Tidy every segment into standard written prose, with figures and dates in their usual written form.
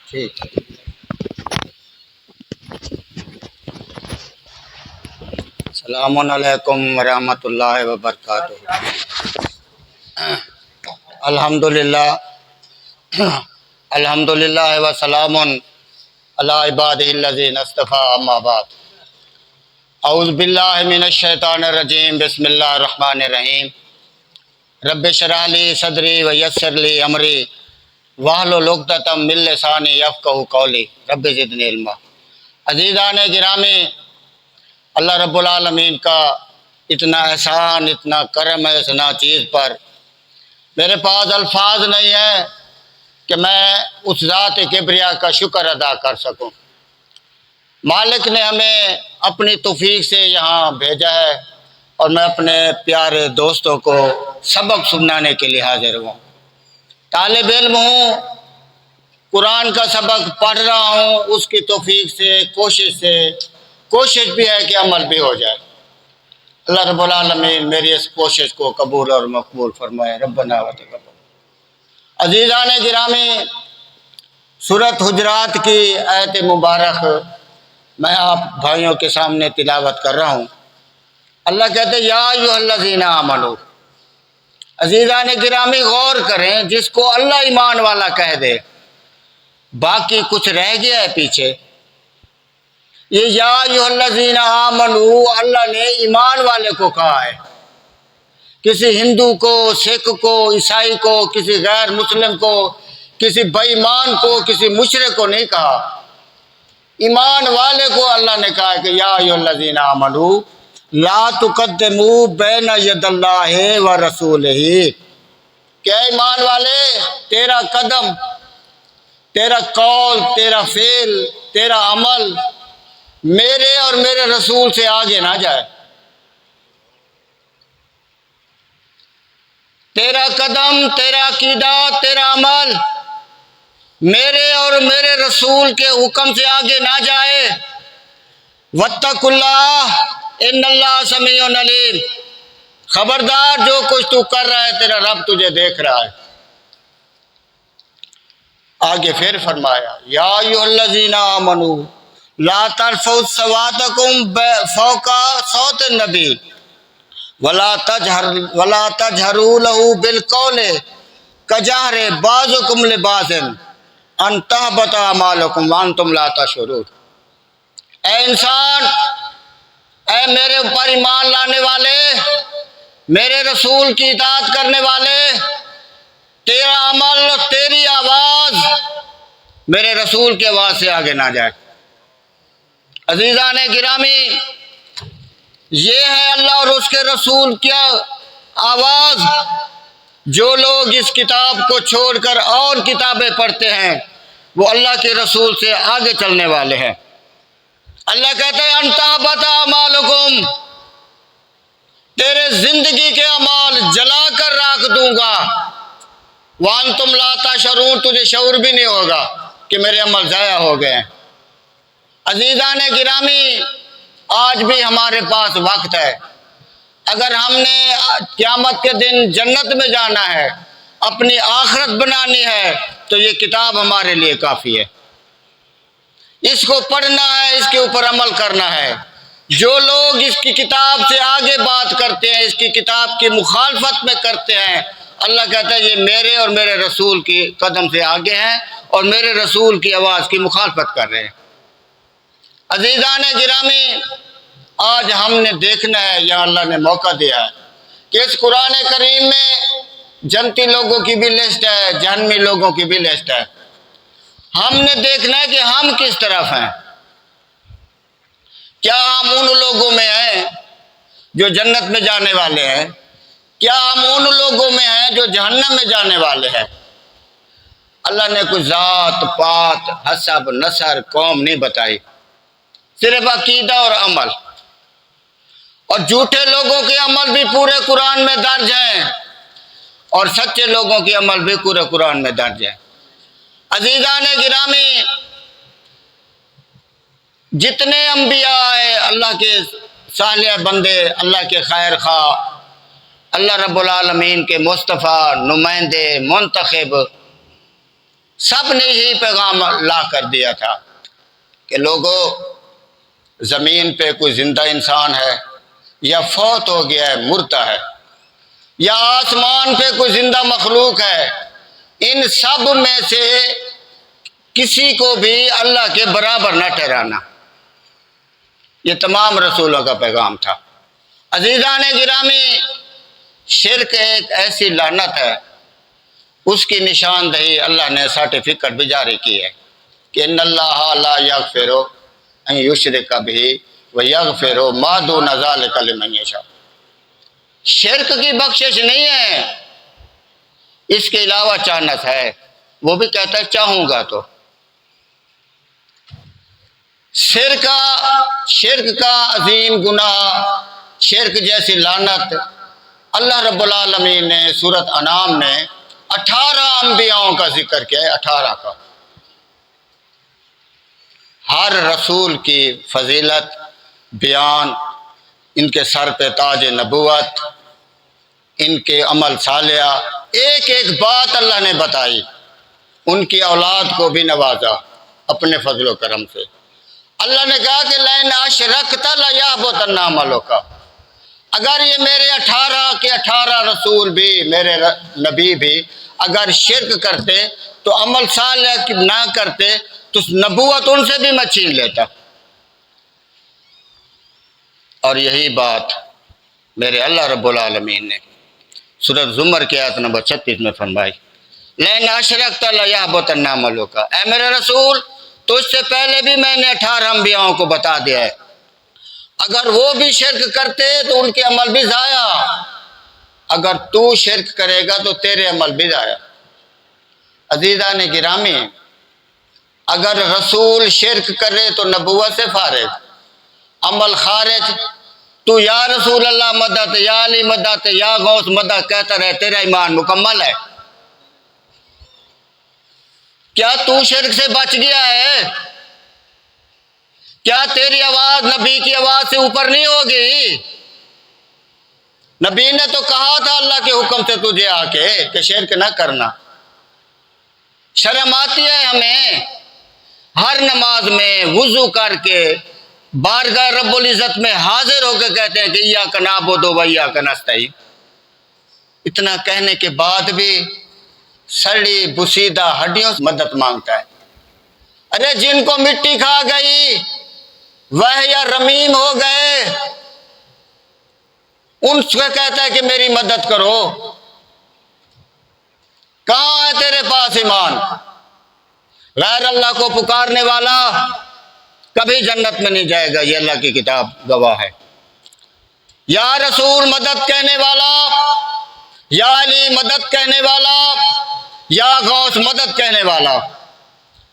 ठीक है। अस्सलामुअलैकुम वरहमतुल्लाहि वबरकातुहू। अल्हम्दुलिल्लाह अल्हम्दुलिल्लाह व सलामुन अला इबादिहिल्लज़ीना इस्तफ़ा, अम्मा बाद। औज़ु बिल्लाहि मिनश शैतानिर रजीम, बिस्मिल्लाहिर रहमानिर रहीम। रब्बि इश्रह ली सदरी व यस्सिर ली अमरी वाहलुल उक़दतम मिन लिसानी यफ़क़हू क़ौली रब्बि ज़िदनी इल्मा। अज़ीज़ान गिरामी, अल्लाह रब्बुल आलमीन का इतना एहसान, इतना करम है इस नाचीज़ पर, मेरे पास अल्फाज नहीं है कि मैं उस ज़ात किब्रिया का शुक्र अदा कर सकूं। मालिक ने हमें अपनी तौफीक से यहाँ भेजा है और मैं अपने प्यारे दोस्तों को सबक सुनाने के लिए हाजिर हूँ। तालिब इल्म हूँ, कुरान का सबक पढ़ रहा हूँ, उसकी तौफीक से कोशिश भी है कि अमल भी हो जाए। अल्लाह रब्बुल आलमीन मेरी इस कोशिश को कबूल और मकबूल फरमाए। रब्बना व तक़ब्बल। अज़ीज़ान गिरामी, सूरत हुजरात की आयत मुबारक मैं आप भाइयों के सामने तिलावत कर रहा हूँ। अल्लाह कहते हैं, या अय्युहल्लज़ीना आमनू। अज़ीज़ान गिरामी, गौर करें, जिसको अल्लाह ईमान वाला कह दे, बाकी कुछ रह गया है पीछे। ये या अय्युहल्लज़ीना आमनू अल्लाह ने ईमान वाले को कहा है। किसी हिंदू को, सिख को, ईसाई को, किसी गैर मुस्लिम को, किसी बेईमान को, किसी मुशरिक को नहीं कहा। ईमान वाले को अल्लाह ने कहा कि या अय्युहल्लज़ीना आमनू ला तुक़द्दिमू बैन यदल्लाहि व रसूलिही। क्या ईमान वाले, तेरा कदम, तेरा कौल, तेरा फेल, तेरा अमल मेरे और मेरे रसूल से आगे ना जाए। तेरा कदम, तेरा अकीदा, तेरा अमल मेरे और मेरे रसूल के हुक्म से आगे ना जाए। वत्तकुल्लाह इन्नल्लाह समीउन अलीम। खबरदार, जो कुछ तू कर रहा है तेरा रब तुझे देख रहा है। आगे फिर फरमाया, या अय्युहल्लज़ीना आमनू ला तरफ़उ अस्वातकुम फ़ौक़ा सौतिन नबी वला तजहरू लहू बिलक़ौलि कजहरि बाज़ुकुम लिबाज़िन अन तहबता अमालुकुम व अंतुम ला तशऊरून। ऐ इंसान, ऐ मेरे ऊपर ईमान लाने वाले, मेरे रसूल की इताअत करने वाले, तेरा अमल, तेरी आवाज़ मेरे रसूल की आवाज़ से आगे ना जाए। अज़ीज़ान गिरामी, ये है अल्लाह और उसके रसूल की आवाज़। जो लोग इस किताब को छोड़कर और किताबें पढ़ते हैं वो अल्लाह के रसूल से आगे चलने वाले हैं। अल्लाह कहते हैं, अंतहबता अमालुकुम, तेरे जिंदगी के अमाल जला कर राख दूंगा। वान तुम ला तशऊरून, तुझे शऊर भी नहीं होगा कि मेरे अमल ज़ाया हो गए। अज़ीज़ान गिरामी, आज भी हमारे पास वक्त है। अगर हमने क़यामत के दिन जन्नत में जाना है, अपनी आखिरत बनानी है, तो ये किताब हमारे लिए काफ़ी है। इसको पढ़ना है, इसके ऊपर अमल करना है। जो लोग इसकी किताब से आगे बात करते हैं, इसकी किताब की मुखालफत में करते हैं, अल्लाह कहता है ये मेरे और मेरे रसूल की कदम से आगे हैं और मेरे रसूल की आवाज़ की मुखालफत कर रहे हैं। अज़ीज़ान गिरामी, आज हमने देखना है, या अल्लाह ने मौका दिया है कि इस कुरान करीम में जन्नती लोगों की भी लिस्ट है, जहन्नमी लोगों की भी लिस्ट है। हमने देखना है कि हम किस तरफ हैं। क्या हम उन लोगों में हैं जो जन्नत में जाने वाले हैं? क्या हम उन लोगों में हैं जो जहन्नम में जाने वाले हैं? अल्लाह ने कोई जात पात हसब नसर कौम नहीं बताई, सिर्फ अकीदा और अमल। और झूठे लोगों के अमल भी पूरे कुरान में दर्ज हैं और सच्चे लोगों के अमल भी पूरे कुरान में दर्ज है। अज़ीज़ान गिरामी, जितने अंबिया आए, अल्लाह के सालिह बंदे, अल्लाह के खैर खा, अल्लाह रब्बुल आलमीन के मुस्तफ़ा, नुमाइंदे, मुंतखब, सब ने यही पैगाम ला कर दिया था कि लोगों, ज़मीन पे कोई जिंदा इंसान है या फौत हो गया है, मुर्दा है, या आसमान पे कोई जिंदा मखलूक है, इन सब में से किसी को भी अल्लाह के बराबर न ठहराना। ये तमाम रसूलों का पैगाम था। अजीज़ान गिरामी, शिर्क एक ऐसी लानत है, उसकी निशानदही अल्लाह ने सर्टिफिकेट भी जारी की है कि इन्नल्लाह ला यगफिरु अन युश्रिका बिही व यगफिरु मा दूना ज़ालिका लिमन यशा। शिर्क की बख्शिश नहीं है, इसके अलावा चानस है, वो भी कहता है चाहूंगा तो। शिर्क का अजीम गुनाह, शिर्क जैसी लानत अल्लाह रब्बुल आलमीन ने सूरत अनाम में 18 अंबियाओं का जिक्र किया है। 18 का। हर रसूल की फजीलत बयान, इनके सर पे ताज नबुवत, इनके अमल सालिया, एक एक बात अल्लाह ने बताई। उनकी औलाद को भी नवाजा अपने फजलो करम से। अल्लाह ने कहा कि लैन अशरकता लयहबतन्ना अमलुका, अगर ये मेरे 18 के 18 रसूल भी, मेरे नबी भी अगर शिर्क करते तो अमल सालिह ना करते तो नबूवत उनसे भी मैं छीन लेता। और यही बात मेरे अल्लाह रब्बुल आलमीन ने सूरत ज़ुमर के आयत नंबर 36 में फरमाई, लैन अशरकता लयहबतन्ना अमलुका, ऐ मेरे रसूल, तो इससे पहले भी मैंने 18 अंबियाओं को बता दिया है, अगर वो भी शिर्क करते तो उनके अमल भी जाया, अगर तू शिर्क करेगा तो तेरे अमल भी जाया। अजीज़ान गिरामी, अगर रसूल शिर्क करे तो नबुव्वत से फारिग, अमल खारिज, तू या रसूल अल्लाह मदद, या अली मदद, या गौस मदद कहता रहे, तेरा ईमान मुकम्मल है। क्या तू शिर्क से बच गया है? क्या तेरी आवाज नबी की आवाज से ऊपर नहीं होगी? नबी ने तो कहा था अल्लाह के हुक्म से तुझे आके कि शिर्क ना करना। शर्म आती है हमें हर नमाज में वुजू करके बारगाह रब्बुल इज्जत में हाजिर होकर कहते हैं कि इय्याका नअबुदु व इय्याका नस्तईन। इतना कहने के बाद भी सड़ी बुसीदा हड्डियों से मदद मांगता है। अरे जिनको मिट्टी खा गई वह या रमीम हो गए, उनसे कहता है कि मेरी मदद करो। कहां है तेरे पास ईमान? गैर अल्लाह को पुकारने वाला कभी जन्नत में नहीं जाएगा, ये अल्लाह की किताब गवाह है। या रसूल मदद कहने वाला, या अली मदद कहने वाला, या गौस मदद कहने वाला,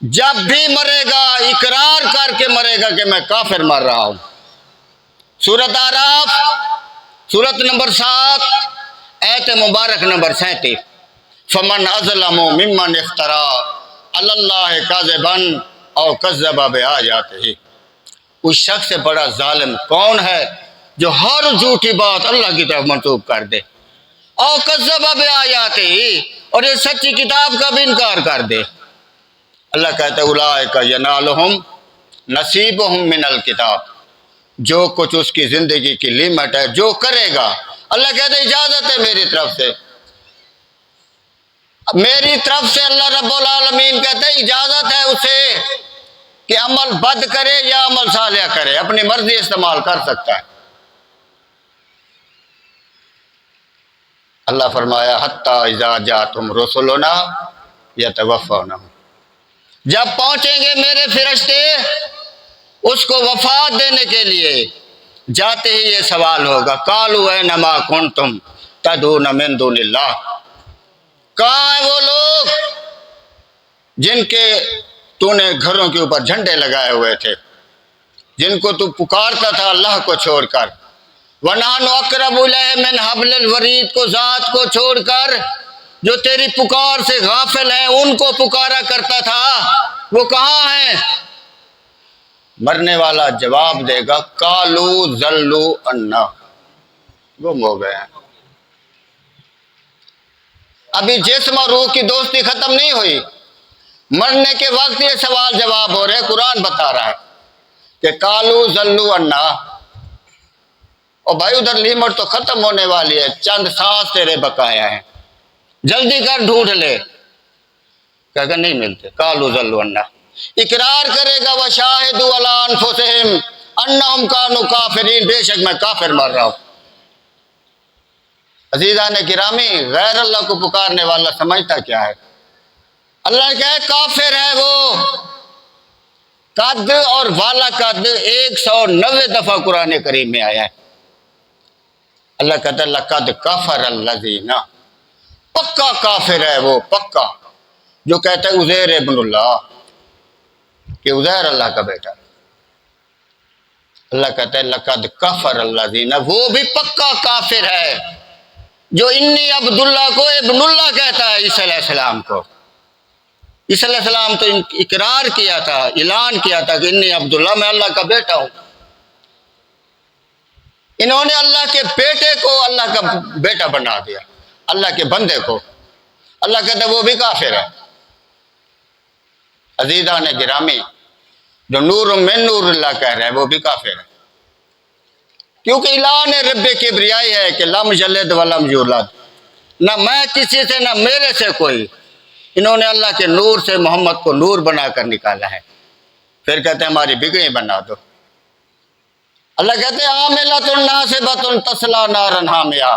जब भी मरेगा इकरार करके मरेगा कि मैं काफिर मर रहा हूं। सूरत आराफ सूरत नंबर 7 आयत मुबारक नंबर 37, फमन अज़लमु मिम्मन इफ्तरा अलल्लाहि काज़िबन औ कज़्ज़बा बिआयातिही। उस शख्स से बड़ा जालिम कौन है जो हर झूठी बात अल्लाह की तरफ मंसूब कर दे, औ कज़्ज़बा बिआयातिही, और ये सच्ची किताब का भी इनकार कर दे। अल्लाह कहता है उलाइका यनालुहुम नसीबुहुम मिनल किताब, जो कुछ उसकी जिंदगी की लिमिट है जो करेगा, अल्लाह कहते इजाजत है मेरी तरफ से, मेरी तरफ से अल्लाह रब्बुल आलमीन कहते इजाजत है उसे कि अमल बद करे या अमल सालिह करे, अपनी मर्जी इस्तेमाल कर सकता है। अल्लाह फरमाया हत्ता इज़ा जातुम रुसुलुना यतवफ़ौना, जब पहुंचेंगे मेरे फिरिश्ते उसको वफात देने के लिए, जाते ही ये सवाल होगा कालू ऐनमा कुंतुम तदून मिन दुनिल्लाह, कहाँ है वो लोग जिनके तूने घरों के ऊपर झंडे लगाए हुए थे, जिनको तू पुकारता था अल्लाह को छोड़कर। वनहनु अक़रबु इलैहि मिन हब्लिल वरीद को, जात को छोड़कर जो तेरी पुकार से गाफिल है उनको पुकारा करता था, वो कहाँ है? मरने वाला जवाब देगा कालू जल्लू अन्ना, गुम हो गए हैं। अभी जिस्म और रूह की दोस्ती खत्म नहीं हुई, मरने के वक्त ये सवाल जवाब हो रहे, कुरान बता रहा है कि कालू जल्लू अन्ना, और भाई उधर लीमट तो खत्म होने वाली है, चंद सांस तेरे बकाया है, जल्दी कर ढूंढ ले। कहकर नहीं मिलते। कालू जल्लू अन्ना, इकरार करेगा वह शाहिदु अला अनफुसिहिम अन्नहुम कानू काफिरीन, बेशक मैं काफिर मर रहा हूं। अजीजा ने गिरामी, गैर अल्लाह को पुकारने वाला समझता क्या है? अल्लाह कहे काफिर है वो। कद और वाला कद 190 दफा कुरान करीम में आया है। अल्लाह कहता है लकद कफर अल्लज़ीना, पक्का काफिर है वो, पक्का, जो कहता है उज़ैर इब्नुल्लाह, कि उज़ैर अल्लाह का बेटा। अल्लाह कहता है लकद कफर अल्लज़ीना, वो भी पक्का काफिर है जो इन्नी अब्दुल्लाह को इब्नुल्लाह कहता है, ईसा अलैहिस्सलाम को। ईसा अलैहिस्सलाम तो इकरार किया था, ऐलान किया था कि इन्नी अब्दुल्लाह, मैं अल्लाह का बेटा हूं। इन्होंने अल्लाह के बेटे को अल्लाह का बेटा बना दिया, अल्लाह के बंदे को। अल्लाह कहता है वो भी काफिर है। अजीजा ने गिरामी, जो नूर में नूरुल्लाह कह रहे हैं वो भी काफिर है, क्योंकि ऐलान रब्बे किब्रियाई है कि लम यलिद वलम यूलद, ना मैं किसी से ना मेरे से कोई। इन्होंने अल्लाह के नूर से मोहम्मद को नूर बनाकर निकाला है, फिर कहते हैं हमारी बिगड़ी बना दो। अल्लाह कहते हैं आमिलतुन नासिबतुन तस्ला नारन हामिया,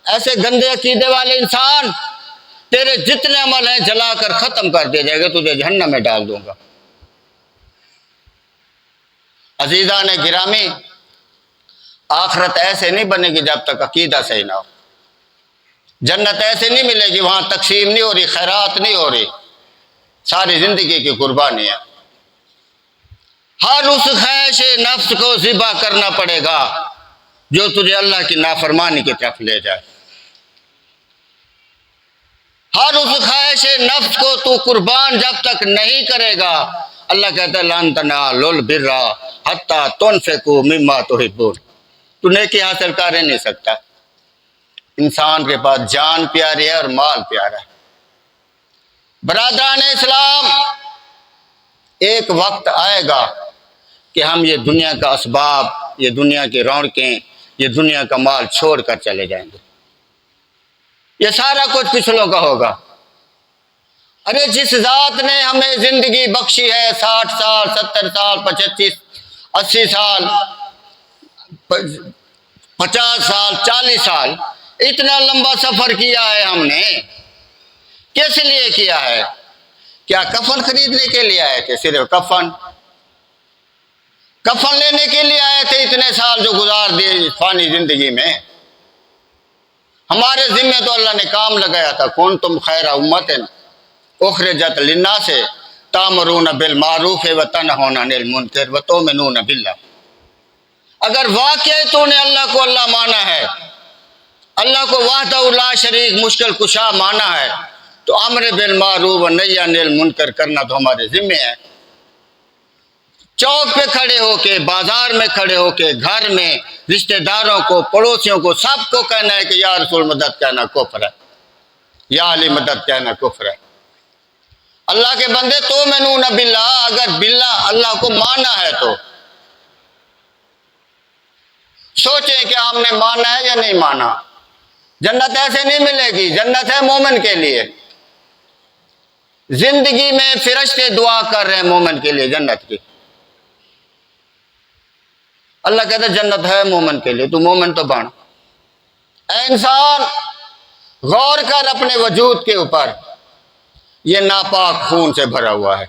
ऐसे गंदे अकीदे वाले इंसान, तेरे जितने अमल हैं जलाकर खत्म कर दिया जाएगा, तुझे जहन्नम में डाल दूंगा। अजीजा ने गिरामी, आखिरत ऐसे नहीं बनेगी जब तक अकीदा सही ना हो। जन्नत ऐसे नहीं मिलेगी, वहां तकसीम नहीं हो रही, खैरात नहीं हो रही, सारी जिंदगी की कुर्बानी है। हर उस ख्वाहिश नफ्स को ज़िबा करना पड़ेगा जो तुझे अल्लाह की नाफरमानी की तरफ ले जाए। हर उस ख्वाहिश नफ्स को तू कुर्बान जब तक नहीं करेगा, अल्लाह कहता है लन तनालुल बिर्रा हत्ता तुनफिकू मिम्मा तुहिब्बून, तू नेकी हासिल कर ही नहीं सकता। इंसान के पास जान प्यारी है और माल प्यारा है। बरादरान इस्लाम, एक वक्त आएगा कि हम ये दुनिया का असबाब, ये दुनिया की रौनकें, ये दुनिया का माल छोड़कर चले जाएंगे। ये सारा कुछ पिछलों का होगा। अरे जिस जात ने हमें जिंदगी बख्शी है, 60 साल 70 साल 85 80 साल 50 साल 40 साल, इतना लंबा सफर किया है हमने, किस लिए किया है? क्या कफन खरीदने के लिए आए थे? सिर्फ कफन लेने के लिए आए थे इतने साल जो गुजार दिए फानी जिंदगी में? हमारे जिम्मे तो अल्लाह ने काम लगाया था, कौन तुम खैरा उम्मतिन उखरिजत लिन्नास तामरून बिल मारूफ व तनहौना अनिल मुनकर व तुमिनून बिल्लाह। अगर वाकई तूने अल्लाह को अल्लाह माना है, अल्लाह को वहदहू ला शरीक मुश्किल कुशा माना है, तो अम्र बिल मारूफ व नही अनिल मुनकर करना तो हमारे जिम्मे है। चौक पे खड़े होके, बाजार में खड़े होके, घर में रिश्तेदारों को, पड़ोसियों को, सबको कहना है कि या रसूल मदद कहना कुफ्र है, या अली मदद कहना कुफ्र है। अल्लाह के बंदे तो मैनू न बिल्ला, अगर बिल्ला अल्लाह को माना है तो सोचे कि हमने माना है या नहीं माना। जन्नत ऐसे नहीं मिलेगी, जन्नत है मोमिन के लिए। जिंदगी में फिरिश्ते दुआ कर रहे हैं मोमिन के लिए जन्नत की। अल्लाह कहता है जन्नत है मोमिन के लिए, तू मोमिन तो बन। ऐ इंसान, गौर कर अपने वजूद के ऊपर, ये नापाक खून से भरा हुआ है।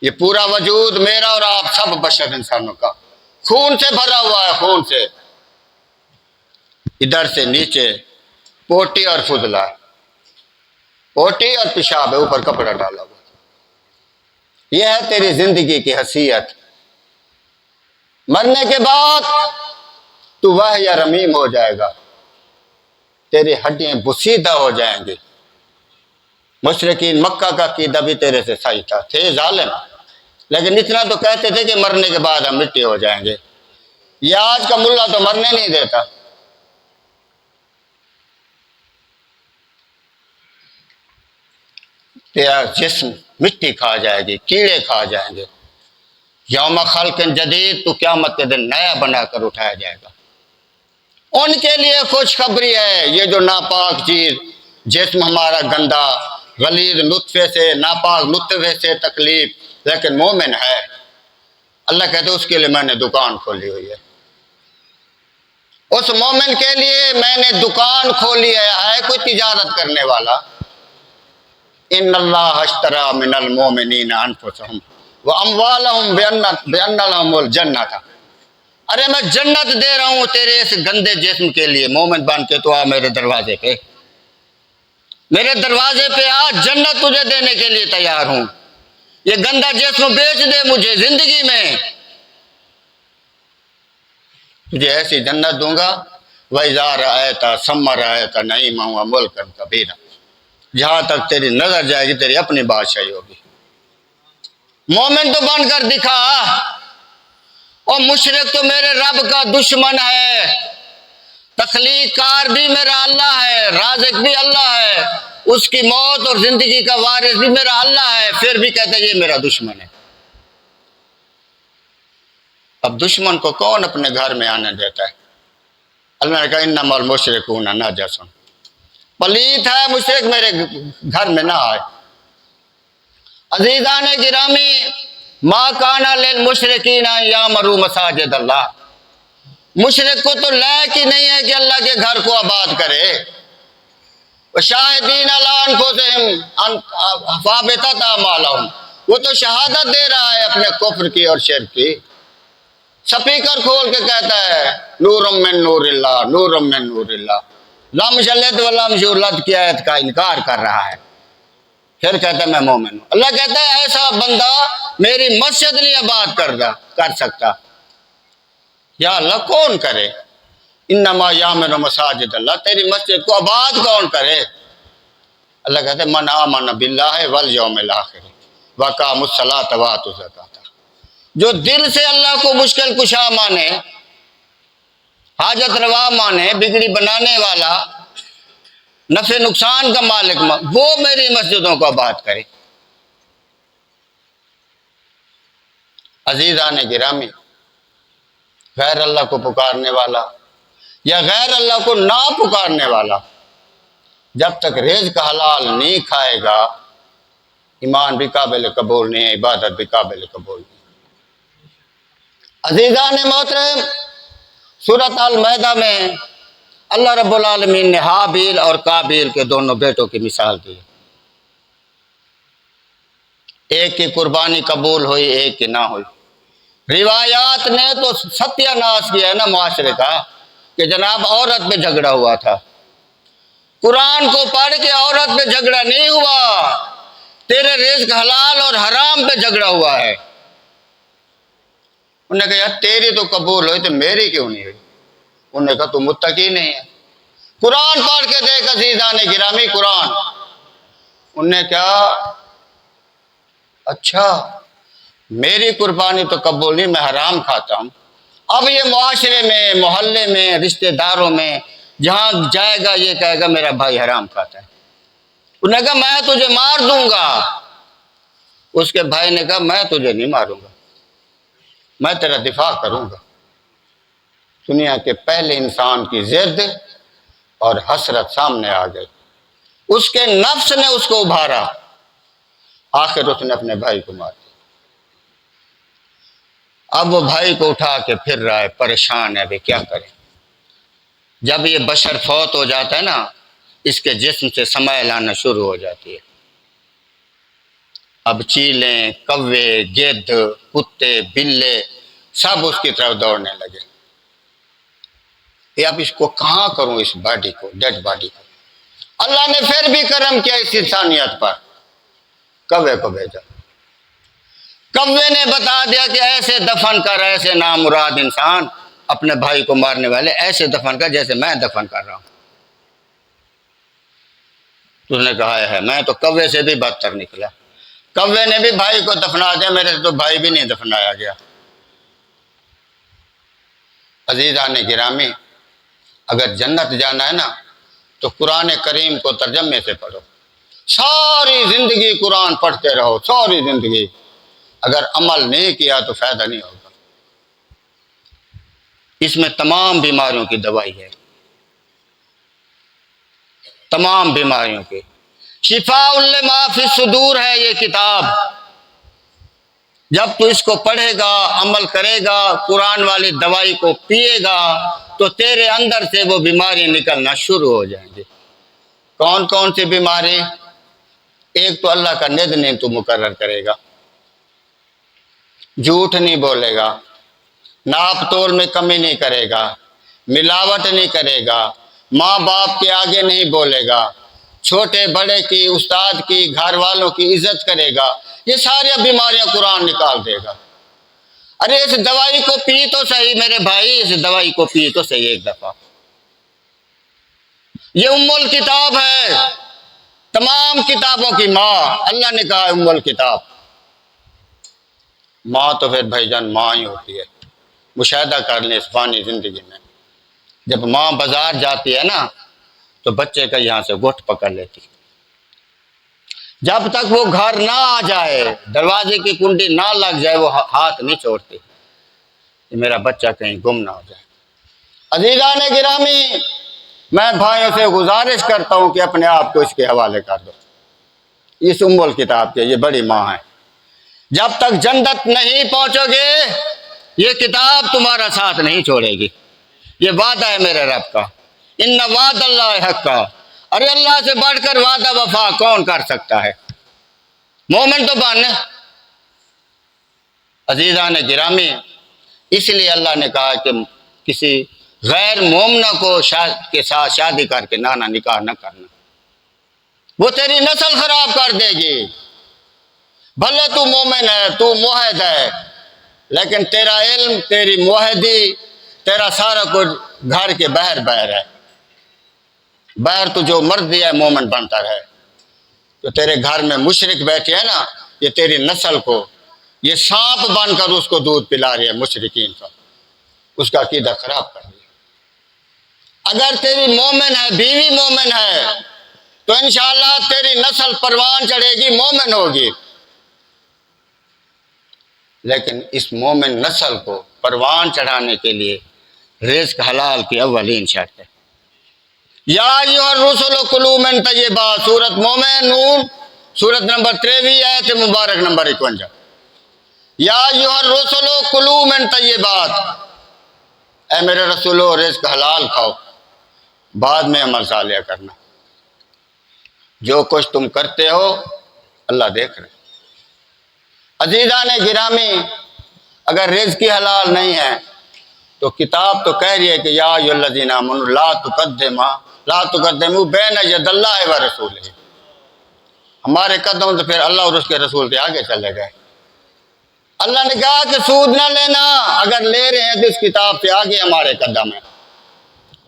ये पूरा वजूद मेरा और आप सब बशर इंसानों का खून से भरा हुआ है, खून से। इधर से नीचे पोटी और फुजला, पोटी और पेशाब है, ऊपर कपड़ा डाला हुआ। यह है तेरी जिंदगी की हसीयत। मरने के बाद तू वह या रमीम हो जाएगा, तेरी हड्डियां बुसीदा हो जाएंगी। मुशरिकीन मक्का का कीदा भी तेरे से सही था, थे जालिम, लेकिन इतना तो कहते थे कि मरने के बाद हम मिट्टी हो जाएंगे। ये आज का मुल्ला तो मरने नहीं देता। तेरा जिस्म मिट्टी खा जाएगी, कीड़े खा जाएंगे। यौम खल्क़िन जदीद, तो क़यामत के दिन नया बनाकर उठाया जाएगा। उनके लिए खुशखबरी है। ये जो नापाक चीज़, जिस्म हमारा गंदा, गलीज नुत्फे से, नापाक नुत्फे से तकलीफ, लेकिन मोमिन है, अल्लाह कहते उसके लिए मैंने दुकान खोली हुई है। उस मोमिन के लिए मैंने दुकान खोली है कोई तिजारत करने वाला। इन्नल्लाह अश्तरा मिनल मोमिनीना अनफुसहुम व अमवालहुम बिअन्ना लहुमुल जन्नत। अरे मैं जन्नत दे रहा हूं तेरे इस गंदे जिस्म के लिए। मोमिन बन के तो आ मेरे दरवाजे पे, मेरे दरवाजे पे आ, जन्नत तुझे देने के लिए तैयार हूं। ये गंदा जिस्म बेच दे मुझे, जिंदगी में तुझे ऐसी जन्नत दूंगा। वैजार आयता सम्मर आयता नहीं माऊंगा मुल्कन कबीरा, जहां तक तेरी नजर जाएगी तेरी अपनी बादशाही होगी। मोमिन तो बनकर दिखा। और मुशरिक तो मेरे रब का दुश्मन है। तख्लीकार भी मेरा अल्लाह है, राज़िक भी अल्लाह है, उसकी मौत और जिंदगी का वारिस भी मेरा अल्लाह है, फिर भी कहते ये मेरा दुश्मन है। अब दुश्मन को कौन अपने घर में आने देता है? अल्लाह ने कहा इन्नमल मुशरिकून नजसून, पलीत है मुशरिक, मेरे घर में ना आए। अजीज़ान गिरामी, मा काना लिल मुशरिकीना यामरू मसाजिद अल्लाह। मुशरिक को तो लायक ही नहीं है कि अल्लाह के घर को आबाद करे। शाहिदीन अला अनफुसिहिम फाबितत अमालहुम, वो तो शहादत दे रहा है अपने कुफ्र की और शिर्क की। स्पीकर खोल के कहता है नूरुम मिन नूरिल्लाह, नूरुम मिन नूरिल्लाह, लम यलिद व लम यूलद की आयत का इनकार कर रहा है। फिर कहता है मैं मोमिन हूं। अल्लाह कहता है ऐसा बंदा मेरी मस्जिद नहीं आबाद कर सकता। या अल्लाह कौन करे? इन्नमा यामिनु मसाजिद अल्लाह, तेरी मस्जिद को आबाद कौन करे? अल्लाह कहते हैं मन आमन बिल्लाहि वल यौमिल आखिर व अक़ामुस सलात व आतुज़ ज़कात। जो दिल से अल्लाह को मुश्किल कुशा माने, हाजत रवा माने, बिगड़ी बनाने वाला, नफे नुकसान का मालिक, वो मेरी मस्जिदों को आबाद करे। अजीज़ान गिरामी, गैर अल्लाह को पुकारने वाला या गैर अल्लाह को ना पुकारने वाला जब तक रिज़्क़ हलाल नहीं खाएगा, ईमान भी काबिल कबूल नहीं है, इबादत भी काबिल कबूल नहीं। अजीज़ान मोहतरम, सूरत अल मैदा में अल्लाह रब्बुल आलमीन ने हाबिल और काबिल के दोनों बेटों की मिसाल दी। एक की कुर्बानी कबूल हुई, एक की ना हुई। रिवायात ने तो सत्यानाश किया है ना मुआशरे का कि जनाब औरत पे झगड़ा हुआ था। कुरान को पढ़ के औरत पे झगड़ा नहीं हुआ, तेरे रिज़्क़ हलाल और हराम पे झगड़ा हुआ है। उन्होंने कहा यार तेरी तो कबूल हुई तो मेरी क्यों नहीं हुई? उन्होंने कहा तू मुत्तकी नहीं है। कुरान पढ़ के देख अज़ीज़ान गिरामी, कुरान। उन्होंने कहा अच्छा मेरी कुर्बानी तो कबूल नहीं, मैं हराम खाता हूं। अब ये मुआशरे में, मोहल्ले में, रिश्तेदारों में जहां जाएगा ये कहेगा मेरा भाई हराम खाता है। उन्होंने कहा मैं तुझे मार दूंगा। उसके भाई ने कहा मैं तुझे नहीं मारूंगा, मैं तेरा दिफा करूंगा। दुनिया के पहले इंसान की जिद और हसरत सामने आ गई, उसके नफ्स ने उसको उभारा, आखिर उसने अपने भाई को मार दिया। अब वो भाई को उठा के फिर रहा है, परेशान है, वे क्या करे। जब ये बशर फौत हो जाता है ना, इसके जिस्म से समैल आना शुरू हो जाती है। अब चीलें, कौवे, गिद्ध, कुत्ते, बिल्ले सब उसकी तरफ दौड़ने लगे। ये अब इसको कहाँ करूं, इस बॉडी को, डेड बॉडी को। अल्लाह ने फिर भी करम किया इस इंसानियत पर, कौवे को भेजा। कौवे ने बता दिया कि ऐसे दफन कर, ऐसे नामुराद इंसान अपने भाई को मारने वाले ऐसे दफन कर जैसे मैं दफन कर रहा हूं। उसने कहा है मैं तो कौवे से भी बदतर निकला। कौवे ने भी भाई को दफना दिया, मेरे से तो भाई भी नहीं दफनाया गया। अजीज़ान गिरामी, अगर जन्नत जाना है ना तो कुरान करीम को तर्जमे से पढ़ो। सारी जिंदगी कुरान पढ़ते रहो, सारी जिंदगी, अगर अमल नहीं किया तो फायदा नहीं होगा। इसमें तमाम बीमारियों की दवाई है, तमाम बीमारियों की शिफाउल लिमा फी सुदूर है ये किताब। जब तू इसको पढ़ेगा, अमल करेगा, कुरान वाली दवाई को पिएगा, तो तेरे अंदर से वो बीमारी निकलना शुरू हो जाएंगी। कौन कौन सी बीमारी? एक तो अल्लाह का निद नहीं तू मुकर्रर करेगा, झूठ नहीं बोलेगा, नाप तोल में कमी नहीं करेगा, मिलावट नहीं करेगा, माँ बाप के आगे नहीं बोलेगा, छोटे बड़े की, उस्ताद की, घर वालों की इज्जत करेगा, ये सारी बीमारियां कुरान निकाल देगा। अरे इस दवाई को पी तो सही मेरे भाई, इस दवाई को पी तो सही एक दफा। ये उम्मुल किताब है, तमाम किताबों की माँ। अल्लाह ने कहा उम्मुल किताब। माँ तो फिर भाईजान माँ ही होती है। मुशाहिदा कर लें इस फानी जिंदगी में, जब माँ बाजार जाती है ना तो बच्चे का यहाँ से गुठ पकड़ लेती। जब तक वो घर ना आ जाए, दरवाजे की कुंडी ना लग जाए, वो हाथ नहीं छोड़ती कि मेरा बच्चा कहीं गुम ना हो जाए। अजीज़ान गिरामी, मैं भाइयों से गुजारिश करता हूं कि अपने आप को इसके हवाले कर दो, इस उम्मुल किताब के। ये बड़ी माँ है। जब तक जन्नत नहीं पहुंचोगे, ये किताब तुम्हारा साथ नहीं छोड़ेगी। ये वादा है मेरे रब का, इन्ना वादल्लाहि हक्का। अरे अल्लाह से बढ़कर वादा वफा कौन कर सकता है? मोमिन तो बन। अजीज़ान गिरामी, इसलिए अल्लाह ने कहा कि किसी गैर मोमना को के साथ शादी करके नाना निकाह न करना, वो तेरी नस्ल खराब कर देगी। भले तू मोमिन है, तू मुआहिद है, लेकिन तेरा इल्म, तेरी मुआहिदी, तेरा सारा कुछ घर के बाहर बाहर है। बाहर तो जो मर्द दिया है मोमिन बनता रहे। तो तेरे घर में मुशरिक बैठे हैं ना, ये तेरी नस्ल को, ये सांप बनकर उसको दूध पिला रही है मुशरिकीन का, उसका अकीदा खराब कर दिया। अगर तेरी मोमिन है, बीवी मोमिन है, तो इंशाअल्लाह तेरी नस्ल परवान चढ़ेगी, मोमिन होगी। लेकिन इस मोमिन नस्ल को परवान चढ़ाने के लिए रिज़्क हलाल की अव्वलीन शर्त है। या रुसुल कुलू मिन तय्यिबात, सूरत मोमिनून, सूरत नंबर 23, आयत मुबारक नंबर 51। या रुसुल कुलू मिन तय्यिबात, ऐ मेरे रसूलो रिज़्क हलाल खाओ, बाद में अमल सालिया करना। जो कुछ तुम करते हो अल्लाह देख रहे। अजीज़ान गिरामी, अगर रिज़्क की हलाल नहीं है तो किताब तो कह रही है कि या अय्युहल्लज़ीना आमनू ला तुक़द्दिमू बैन यदल्लाहि व रसूलिही। हमारे कदम तो फिर अल्लाह और उसके रसूल के आगे चले गए। अल्लाह ने कहा कि सूद ना लेना, अगर ले रहे हैं तो इस किताब से आगे हमारे कदम है।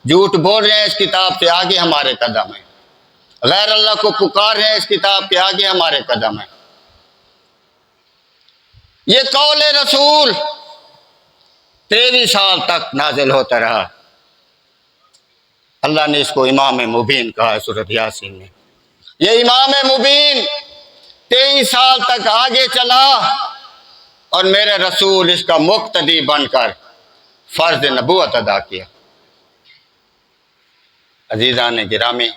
झूठ बोल रहे हैं, इस किताब से आगे हमारे कदम है। गैर अल्लाह को पुकार रहे हैं, इस किताब के आगे हमारे कदम है। ये कौले रसूल 23 साल तक नाजिल होता रहा। अल्लाह ने इसको इमाम मुबीन कहा है सूरत यासीन में। ये इमाम मुबीन 23 साल तक आगे चला और मेरे रसूल इसका मुक्तदी बनकर फर्ज नबूवत अदा किया। अजीज़ान गिरामी,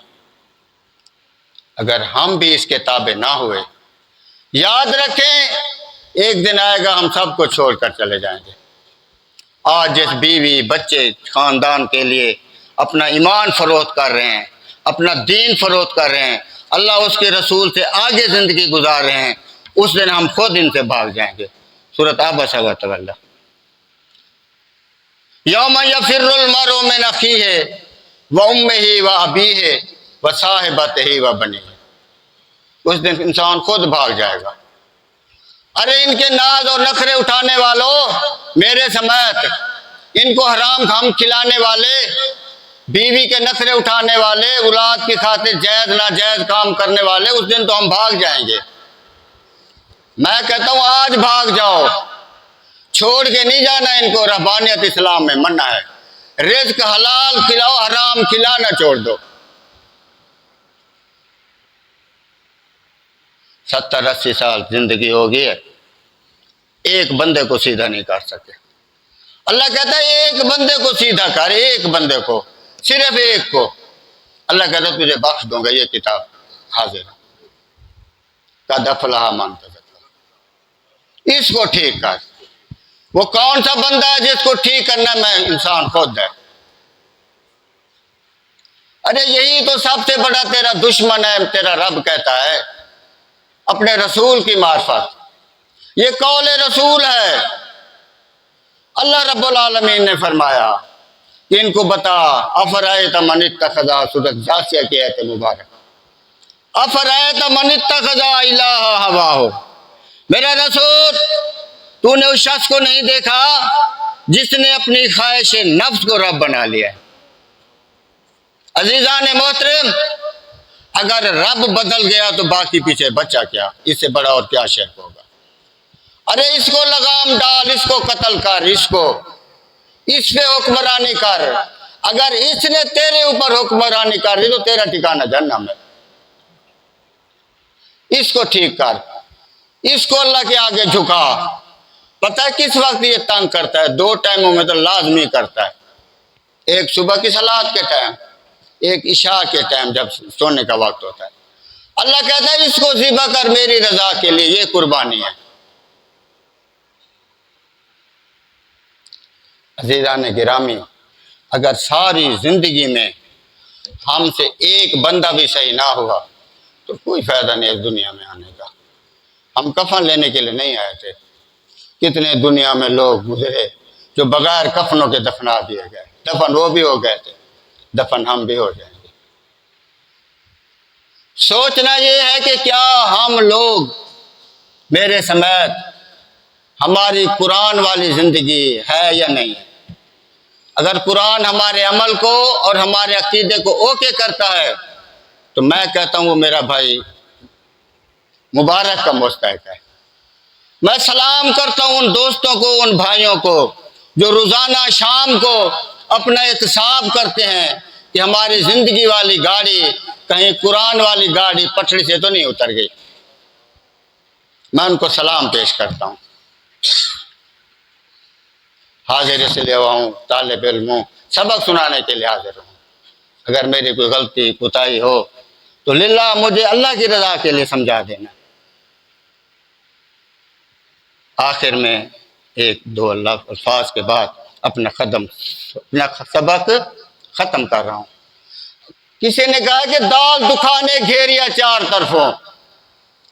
अगर हम भी इसके ताबे ना हुए, याद रखें एक दिन आएगा हम सबको छोड़कर चले जाएंगे। आज जिस बीवी, बच्चे, खानदान के लिए अपना ईमान फरोख्त कर रहे हैं, अपना दीन फरोख्त कर रहे हैं, अल्लाह उसके रसूल से आगे ज़िंदगी गुजार रहे हैं, उस दिन हम खुद इनसे भाग जाएंगे। सूरत अबसा व तवल्ला। यौम यफिर्रुल मरउ मिन अखीही व उम्मिही व अबीही व साहिबतिही व बनीही। उस दिन इंसान खुद भाग जाएगा। अरे इनके नाज और नखरे उठाने वालों, मेरे समेत इनको हराम खाम खिलाने वाले, बीवी के नखरे उठाने वाले, औलाद की खातिर जायज नाजायज काम करने वाले, उस दिन तो हम भाग जाएंगे। मैं कहता हूं आज भाग जाओ, छोड़ के नहीं जाना इनको। रहबानियत इस्लाम में मन्ना है, रिज़्क हलाल खिलाओ, हराम खिलाना छोड़ दो। 70-80 साल जिंदगी हो गई है, एक बंदे को सीधा नहीं कर सके। अल्लाह कहता है एक बंदे को सीधा कर, एक बंदे को, सिर्फ एक को। अल्लाह कहता है तुझे बख्श दूंगा, ये किताब हाजिर है। कद अफलह मन तज़क्का, इसको ठीक कर। वो कौन सा बंदा है जिसको ठीक करना मैं इंसान खुद है। अरे यही तो सबसे बड़ा तेरा दुश्मन है, तेरा रब कहता है अपने रसूल की मार्फत। ये कौले रसूल है। अल्लाह रब्बुल आलमीन ने फरमाया कि इनको बता, अफरायत मन इत्तखज़ा, सूरत जासिया की आयत मुबारक, अफरायत मन इत्तखज़ा इलाहा हवाहु, मेरा रसूल तूने उस शख्स को नहीं देखा जिसने अपनी ख्वाहिश नफ्स को रब बना लिया। अजीजान मोहतरम, अगर रब बदल गया तो बाकी पीछे बचा क्या, इससे बड़ा और क्या शिर्क होगा। अरे इसको लगाम डाल, इसको कत्ल कर, इसको इस पे हुक्मरानी कर। अगर इसने तेरे ऊपर हुक्मरानी कर दी तो तेरा ठिकाना जहन्नम है। इसको ठीक कर, इसको अल्लाह के आगे झुका। पता है किस वक्त ये तंग करता है? 2 टाइमों में तो लाजमी करता है, एक सुबह की सलात के टाइम, एक इशा के टाइम जब सोने का वक्त होता है। अल्लाह कहता है इसको ज़िबा कर मेरी रजा के लिए, ये कुर्बानी है। अज़ीज़ान गिरामी, अगर सारी जिंदगी में हमसे एक बंदा भी सही ना हुआ तो कोई फायदा नहीं इस दुनिया में आने का। हम कफन लेने के लिए नहीं आए थे। कितने दुनिया में लोग गुजरे जो बगैर कफनों के दफना दिए गए। दफन वो भी हो गए थे, दफन हम भी हो जाएंगे। सोचना ये है कि क्या हम लोग मेरे समेत हमारी कुरान वाली जिंदगी है या नहीं। अगर कुरान हमारे अमल को और हमारे अकीदे को ओके करता है तो मैं कहता हूँ वो मेरा भाई मुबारक का मुस्तहिक है। मैं सलाम करता हूँ उन दोस्तों को, उन भाइयों को जो रोजाना शाम को अपना एहतसाब करते हैं कि हमारी जिंदगी वाली गाड़ी, कहीं कुरान वाली गाड़ी पटरी से तो नहीं उतर गई। मैं उनको सलाम पेश करता हूँ। हाजिर इसलिए हुआ हूँ, तालिब इल्म हूँ, सबक सुनाने के लिए हाजिर हूँ। अगर मेरी कोई गलती कोताही हो तो लिल्लाह मुझे अल्लाह की रजा के लिए समझा देना। आखिर में 1-2 अल्फाज के बाद अपना सबक खत्म कर रहा हूँ। किसी ने कहा कि दाल दुखाने घेरिया 4 तरफों,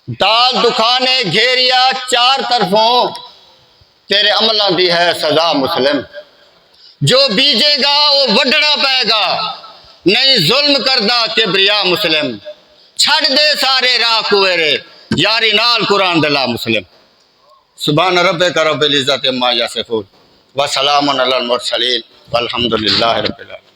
दाल दुखाने घेरिया 4 तरफों, तेरे अमलों दी है सजा मुस्लिम। जो बीजेगा वो वडड़ा पाएगा, नहीं जुल्म करदा किबरिया मुस्लिम। छड़ दे सारे राह कुएरे, यारी नाल कुरान दला मुस्लिम। सुभान रब्बिका रब्बिल इज्जति अम्मा यसिफून व सलामुन अलल मुरसलीन वल्हम्दुलिल्लाहि रब्बिल आलमीन।